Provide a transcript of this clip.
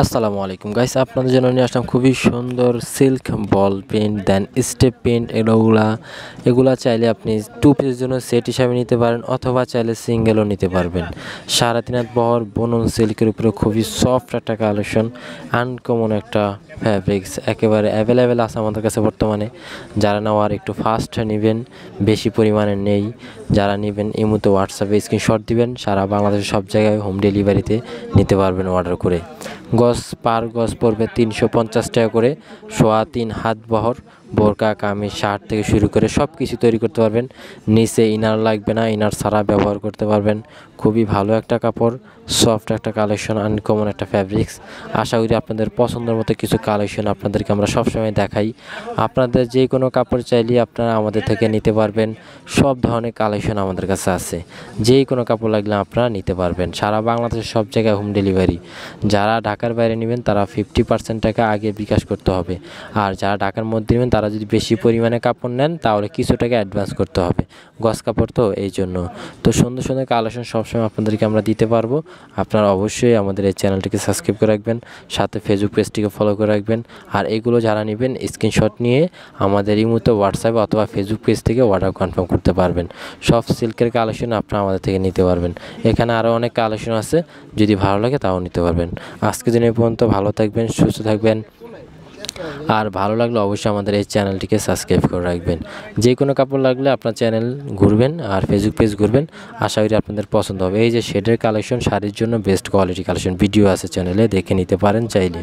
আসসালামু আলাইকুম গাইস, আপনাদের জন্য নিয়ে আসলাম খুবই সুন্দর সিল্ক বল পেন দেন স্টেপ পেন্ট। এগুলা চাইলে আপনি 2 পিসের জন্য সেট হিসাবে নিতে পারেন অথবা চাইলে সিঙ্গেলও নিতে পারবেন। 3.5 হাত বহর বুনন সিল্কের উপরে খুবই সফট একটা কালেকশন, আনকমন একটা ফ্যাব্রিক্স একেবারে অ্যাভেলেবেল আছে আমাদের কাছে বর্তমানে। যারা নেওয়ার একটু ফাস্ট নেবেন, বেশি পরিমাণে নেই। যারা নেবেন এই মুহূর্তে হোয়াটসঅ্যাপে স্ক্রিনশট দিবেন, সারা বাংলাদেশের সব জায়গায় হোম ডেলিভারিতে নিতে পারবেন অর্ডার করে। গজ পার গজ পড়বে 350 টাকা করে। 3.25 হাত বহর বোরকা কামিজ শার্ট থেকে শুরু করে সব কিছু তৈরি করতে পারবেন। নিচে ইনার লাগবে না, ইনার ছাড়া ব্যবহার করতে পারবেন। খুবই ভালো একটা কাপড়, সফট একটা কালেকশন, আনকমন একটা ফ্যাব্রিক্স। আশা করি আপনাদের পছন্দের মতো কিছু কালেকশন আপনাদেরকে আমরা সবসময় দেখাই। আপনাদের যে কোনো কাপড় চাইলে আপনারা আমাদের থেকে নিতে পারবেন। সব ধরনের কালেকশন আমাদের কাছে আছে, যেই কোনো কাপড় লাগলে আপনারা নিতে পারবেন। সারা বাংলাদেশের সব জায়গায় হোম ডেলিভারি। যারা ঢাকার বাইরে নেবেন তারা 50% টাকা আগে বিকাশ করতে হবে, আর যারা ঢাকার মধ্যে নেবেন তারা যদি বেশি পরিমাণে কাপড় নেন তাহলে কিছু টাকা অ্যাডভান্স করতে হবে। গজ কাপড় তো এই জন্য। তো সুন্দর সুন্দর কালেকশন সবসময় আপনাদেরকে আমরা দিতে পারবো। আপনারা অবশ্যই আমাদের এই চ্যানেলটিকে সাবস্ক্রাইব করে রাখবেন, সাথে ফেসবুক পেজটিকে ফলো করে রাখবেন। আর এগুলো যারা নেবেন স্ক্রিনশট নিয়ে আমাদের এই মুহূর্তে হোয়াটসঅ্যাপ অথবা ফেসবুক পেজ থেকে অর্ডার কনফার্ম করতে পারবেন। সব সিল্কের কালেকশন আপনারা আমাদের থেকে নিতে পারবেন। এখানে আরও অনেক কালেকশন আছে, যদি ভালো লাগে তাও নিতে পারবেন। আজকে দিন এই পর্যন্ত। ভালো থাকবেন, সুস্থ থাকবেন। আর ভালো লাগলে অবশ্যই আমাদের এই চ্যানেলটিকে সাবস্ক্রাইব করে রাখবেন। যে কোনো কাপড় লাগলে আপনার চ্যানেল ঘুরবেন আর ফেসবুক পেজ ঘুরবেন, আশা করি আপনাদের পছন্দ হবে। এই যে শেডের কালেকশন, শাড়ির জন্য বেস্ট কোয়ালিটি কালেকশন ভিডিও আছে চ্যানেলে, দেখে নিতে পারেন চাইলে।